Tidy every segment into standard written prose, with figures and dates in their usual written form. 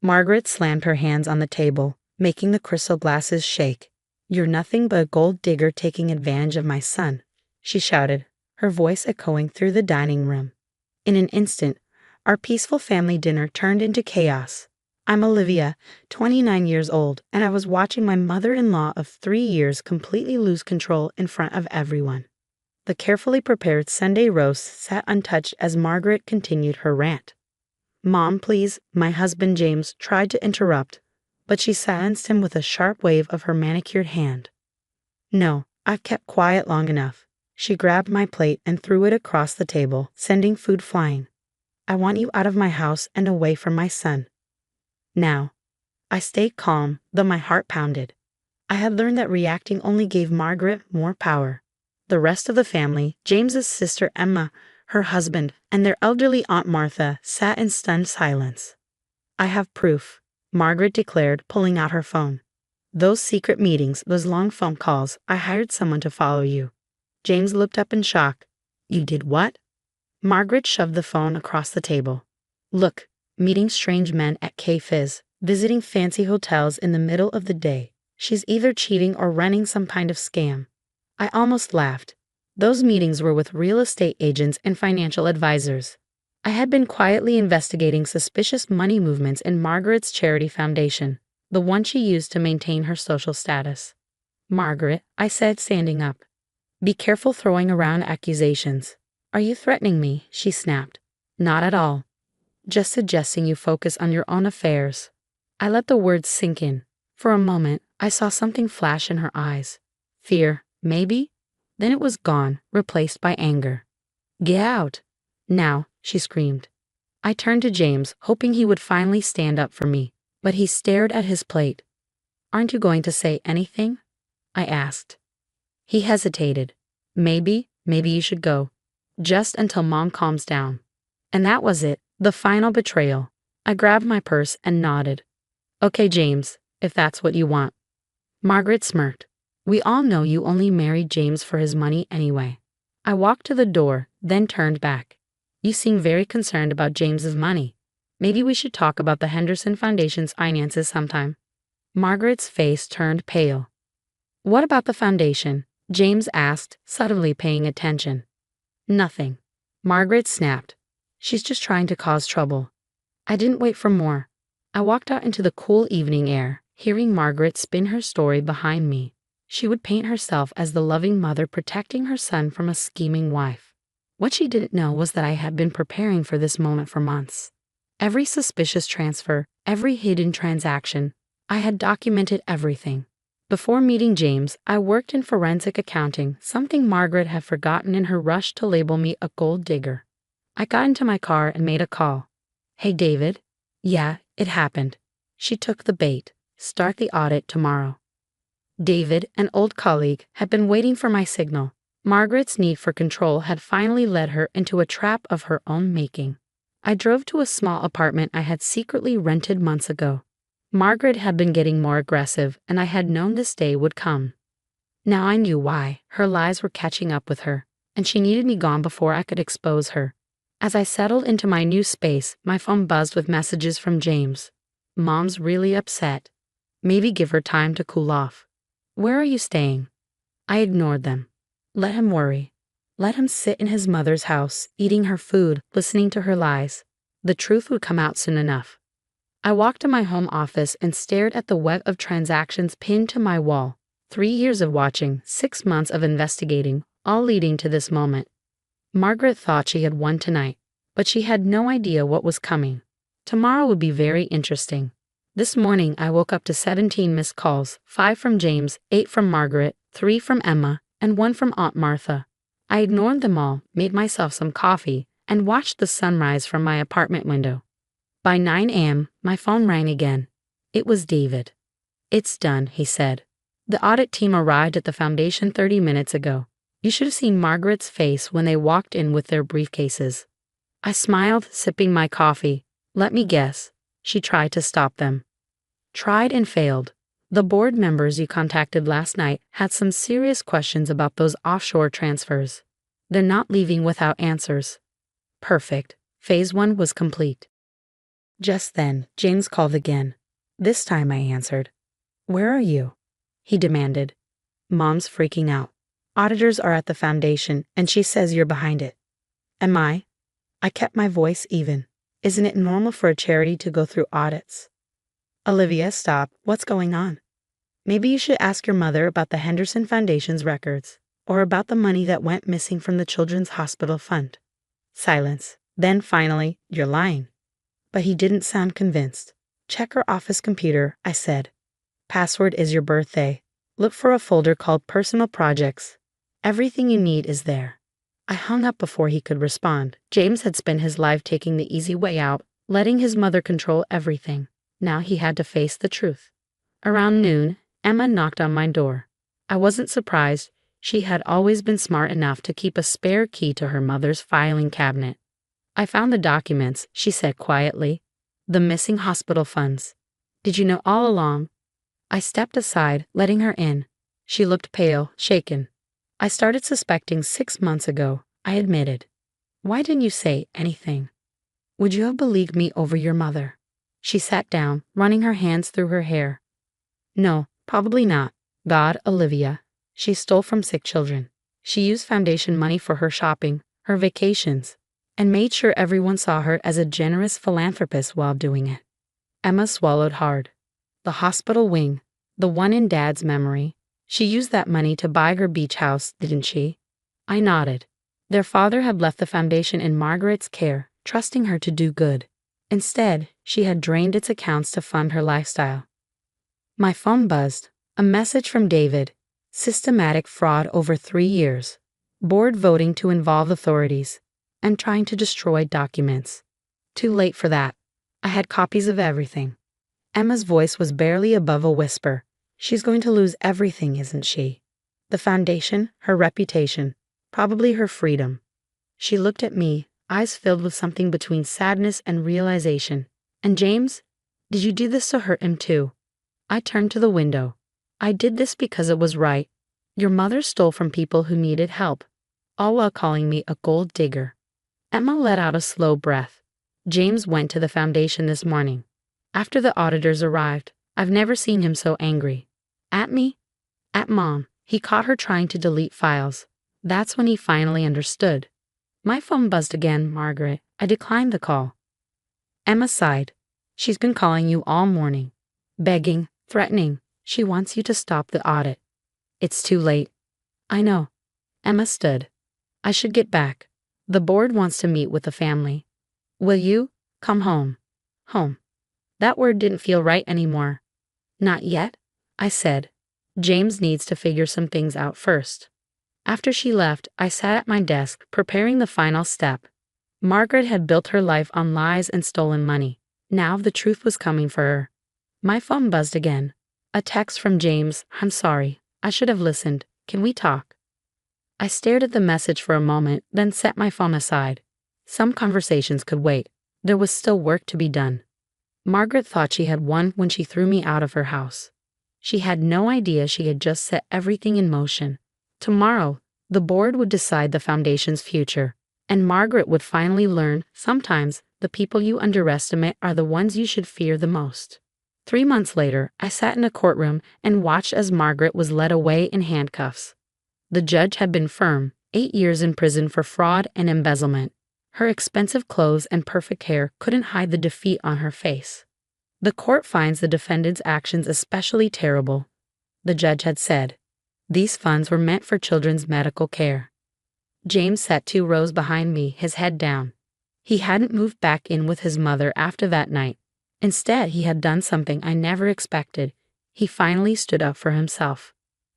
Margaret slammed her hands on the table, making the crystal glasses shake. "You're nothing but a gold digger taking advantage of my son," she shouted, her voice echoing through the dining room. In an instant, our peaceful family dinner turned into chaos. I'm Olivia, 29 years old, and I was watching my mother-in-law of 3 years completely lose control in front of everyone. The carefully prepared Sunday roast sat untouched as Margaret continued her rant. "Mom, please," my husband James tried to interrupt, but she silenced him with a sharp wave of her manicured hand. "No, I've kept quiet long enough." She grabbed my plate and threw it across the table, sending food flying. "I want you out of my house and away from my son." Now, I stayed calm, though my heart pounded. I had learned that reacting only gave Margaret more power. The rest of the family, James's sister Emma, her husband, and their elderly Aunt Martha, sat in stunned silence. "I have proof," Margaret declared, pulling out her phone. "Those secret meetings, those long phone calls, I hired someone to follow you." James looked up in shock. "You did what?" Margaret shoved the phone across the table. "Look, meeting strange men at cafes, visiting fancy hotels in the middle of the day. She's either cheating or running some kind of scam." I almost laughed. Those meetings were with real estate agents and financial advisors. I had been quietly investigating suspicious money movements in Margaret's charity foundation, the one she used to maintain her social status. "Margaret," I said, standing up, "be careful throwing around accusations." "Are you threatening me?" she snapped. "Not at all. Just suggesting you focus on your own affairs." I let the words sink in. For a moment, I saw something flash in her eyes. Fear, maybe? Then it was gone, replaced by anger. "Get out! Now!" she screamed. I turned to James, hoping he would finally stand up for me, but he stared at his plate. "Aren't you going to say anything?" I asked. He hesitated. Maybe you should go. Just until Mom calms down." And that was it, the final betrayal. I grabbed my purse and nodded. "Okay, James, if that's what you want." Margaret smirked. "We all know you only married James for his money anyway." I walked to the door, then turned back. "You seem very concerned about James's money. Maybe we should talk about the Henderson Foundation's finances sometime." Margaret's face turned pale. "What about the foundation?" James asked, subtly paying attention. "Nothing," Margaret snapped. "She's just trying to cause trouble." I didn't wait for more. I walked out into the cool evening air, hearing Margaret spin her story behind me. She would paint herself as the loving mother protecting her son from a scheming wife. What she didn't know was that I had been preparing for this moment for months. Every suspicious transfer, every hidden transaction, I had documented everything. Before meeting James, I worked in forensic accounting, something Margaret had forgotten in her rush to label me a gold digger. I got into my car and made a call. "Hey, David." "Yeah, it happened." She took the bait. "Start the audit tomorrow." David, an old colleague, had been waiting for my signal. Margaret's need for control had finally led her into a trap of her own making. I drove to a small apartment I had secretly rented months ago. Margaret had been getting more aggressive, and I had known this day would come. Now I knew why. Her lies were catching up with her, and she needed me gone before I could expose her. As I settled into my new space, my phone buzzed with messages from James. "Mom's really upset. Maybe give her time to cool off." "Where are you staying?" I ignored them. Let him worry. Let him sit in his mother's house, eating her food, listening to her lies. The truth would come out soon enough. I walked to my home office and stared at the web of transactions pinned to my wall. 3 years of watching, 6 months of investigating, all leading to this moment. Margaret thought she had won tonight, but she had no idea what was coming. Tomorrow would be very interesting. This morning I woke up to 17 missed calls, 5 from James, 8 from Margaret, 3 from Emma, and 1 from Aunt Martha. I ignored them all, made myself some coffee, and watched the sunrise from my apartment window. By 9 a.m., my phone rang again. It was David. "It's done," he said. "The audit team arrived at the foundation 30 minutes ago. You should have seen Margaret's face when they walked in with their briefcases." I smiled, sipping my coffee. "Let me guess." She tried to stop them. "Tried and failed. The board members you contacted last night had some serious questions about those offshore transfers. They're not leaving without answers." Perfect. Phase 1 was complete. Just then, James called again. This time I answered. Where are you? He demanded. Mom's freaking out. Auditors are at the foundation, and she says you're behind it. Am I? I kept my voice even. Isn't it normal for a charity to go through audits? Olivia, stop. What's going on? Maybe you should ask your mother about the Henderson Foundation's records, or about the money that went missing from the Children's Hospital Fund. Silence. Then finally, you're lying. But he didn't sound convinced. Check her office computer, I said. Password is your birthday. Look for a folder called Personal Projects. Everything you need is there. I hung up before he could respond. James had spent his life taking the easy way out, letting his mother control everything. Now he had to face the truth. Around noon, Emma knocked on my door. I wasn't surprised. She had always been smart enough to keep a spare key to her mother's filing cabinet. I found the documents, she said quietly. The missing hospital funds. Did you know all along? I stepped aside, letting her in. She looked pale, shaken. I started suspecting 6 months ago, I admitted. Why didn't you say anything? Would you have believed me over your mother? She sat down, running her hands through her hair. No, probably not. God, Olivia. She stole from sick children. She used foundation money for her shopping, her vacations, and made sure everyone saw her as a generous philanthropist while doing it. Emma swallowed hard. The hospital wing, the one in Dad's memory. She used that money to buy her beach house, didn't she? I nodded. Their father had left the foundation in Margaret's care, trusting her to do good. Instead, she had drained its accounts to fund her lifestyle. My phone buzzed. A message from David. Systematic fraud over 3 years. Board voting to involve authorities. And trying to destroy documents. Too late for that. I had copies of everything. Emma's voice was barely above a whisper. She's going to lose everything, isn't she? The foundation, her reputation, probably her freedom. She looked at me, eyes filled with something between sadness and realization. And James? Did you do this to hurt him too? I turned to the window. I did this because it was right. Your mother stole from people who needed help, all while calling me a gold digger. Emma let out a slow breath. James went to the foundation this morning. After the auditors arrived, I've never seen him so angry. At me? At Mom. He caught her trying to delete files. That's when he finally understood. My phone buzzed again, Margaret. I declined the call. Emma sighed. She's been calling you all morning. Begging, threatening. She wants you to stop the audit. It's too late. I know. Emma stood. I should get back. The board wants to meet with the family. Will you? Come home. Home. That word didn't feel right anymore. Not yet, I said. James needs to figure some things out first. After she left, I sat at my desk, preparing the final step. Margaret had built her life on lies and stolen money. Now the truth was coming for her. My phone buzzed again. A text from James. I'm sorry. I should have listened. Can we talk? I stared at the message for a moment, then set my phone aside. Some conversations could wait. There was still work to be done. Margaret thought she had won when she threw me out of her house. She had no idea she had just set everything in motion. Tomorrow, the board would decide the foundation's future, and Margaret would finally learn, sometimes, the people you underestimate are the ones you should fear the most. 3 months later, I sat in a courtroom and watched as Margaret was led away in handcuffs. The judge had been firm, 8 years in prison for fraud and embezzlement. Her expensive clothes and perfect hair couldn't hide the defeat on her face. The court finds the defendant's actions especially terrible, the judge had said. These funds were meant for children's medical care. James sat 2 rows behind me, his head down. He hadn't moved back in with his mother after that night. Instead, he had done something I never expected. He finally stood up for himself.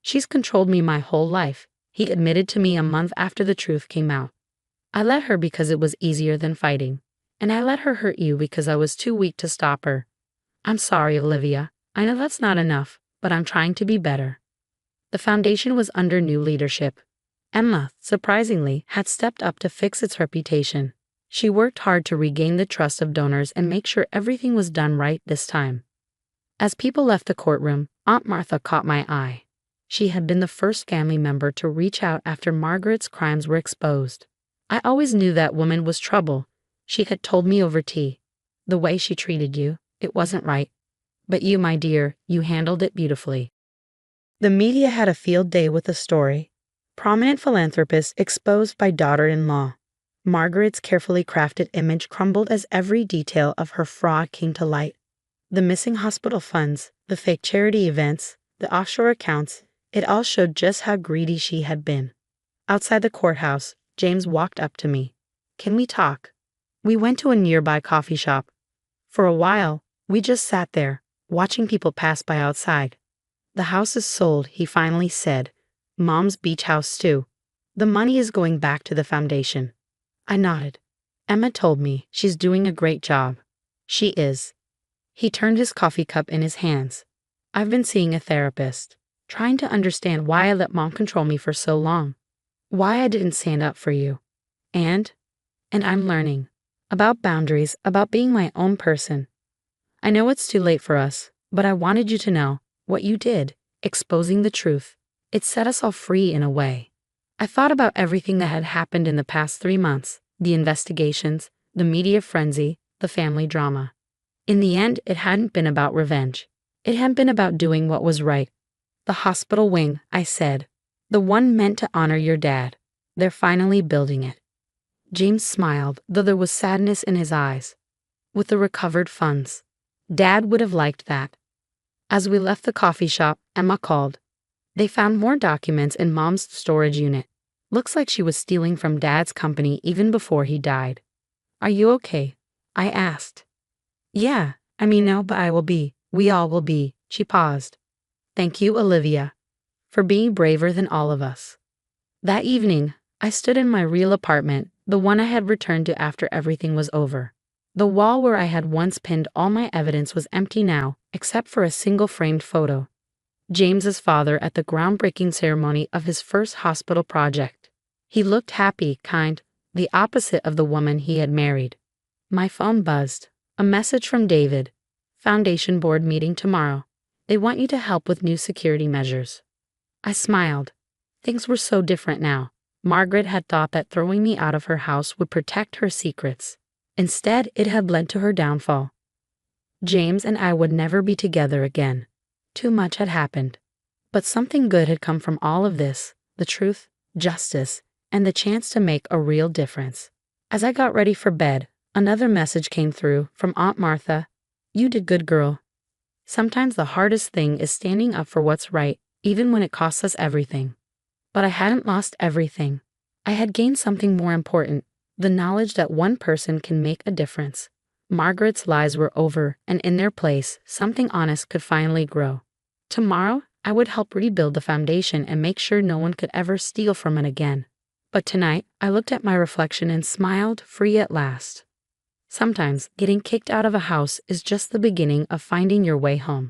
She's controlled me my whole life, he admitted to me a month after the truth came out. I let her because it was easier than fighting. And I let her hurt you because I was too weak to stop her. I'm sorry, Olivia. I know that's not enough, but I'm trying to be better. The foundation was under new leadership. Emma, surprisingly, had stepped up to fix its reputation. She worked hard to regain the trust of donors and make sure everything was done right this time. As people left the courtroom, Aunt Martha caught my eye. She had been the first family member to reach out after Margaret's crimes were exposed. I always knew that woman was trouble. She had told me over tea. The way she treated you, it wasn't right. But you, my dear, you handled it beautifully. The media had a field day with the story. Prominent philanthropist exposed by daughter-in-law. Margaret's carefully crafted image crumbled as every detail of her fraud came to light. The missing hospital funds, the fake charity events, the offshore accounts, it all showed just how greedy she had been. Outside the courthouse, James walked up to me. "Can we talk?" We went to a nearby coffee shop. For a while, we just sat there, watching people pass by outside. "The house is sold," he finally said. "Mom's beach house too. The money is going back to the foundation." I nodded. "Emma told me she's doing a great job." "She is." He turned his coffee cup in his hands. "I've been seeing a therapist, trying to understand why I let Mom control me for so long. Why I didn't stand up for you. And I'm learning. About boundaries, about being my own person. I know it's too late for us, but I wanted you to know what you did, exposing the truth. It set us all free in a way. I thought about everything that had happened in the past 3 months, the investigations, the media frenzy, the family drama. In the end, it hadn't been about revenge. It had been about doing what was right. The hospital wing," I said. "The one meant to honor your dad. They're finally building it." James smiled, though there was sadness in his eyes. "With the recovered funds. Dad would have liked that." As we left the coffee shop, Emma called. "They found more documents in Mom's storage unit. Looks like she was stealing from Dad's company even before he died." "Are you okay?" I asked. "Yeah, no, but I will be. We all will be." She paused. "Thank you, Olivia, for being braver than all of us." That evening, I stood in my real apartment, the one I had returned to after everything was over. The wall where I had once pinned all my evidence was empty now, except for a single framed photo. James's father at the groundbreaking ceremony of his first hospital project. He looked happy, kind, the opposite of the woman he had married. My phone buzzed. A message from David. "Foundation board meeting tomorrow. They want you to help with new security measures." I smiled. Things were so different now. Margaret had thought that throwing me out of her house would protect her secrets. Instead, it had led to her downfall. James and I would never be together again. Too much had happened. But something good had come from all of this, the truth, justice, and the chance to make a real difference. As I got ready for bed, another message came through from Aunt Martha. "You did good, girl." Sometimes the hardest thing is standing up for what's right, even when it costs us everything. But I hadn't lost everything. I had gained something more important, the knowledge that one person can make a difference. Margaret's lies were over, and in their place, something honest could finally grow. Tomorrow, I would help rebuild the foundation and make sure no one could ever steal from it again. But tonight, I looked at my reflection and smiled, free at last. Sometimes, getting kicked out of a house is just the beginning of finding your way home.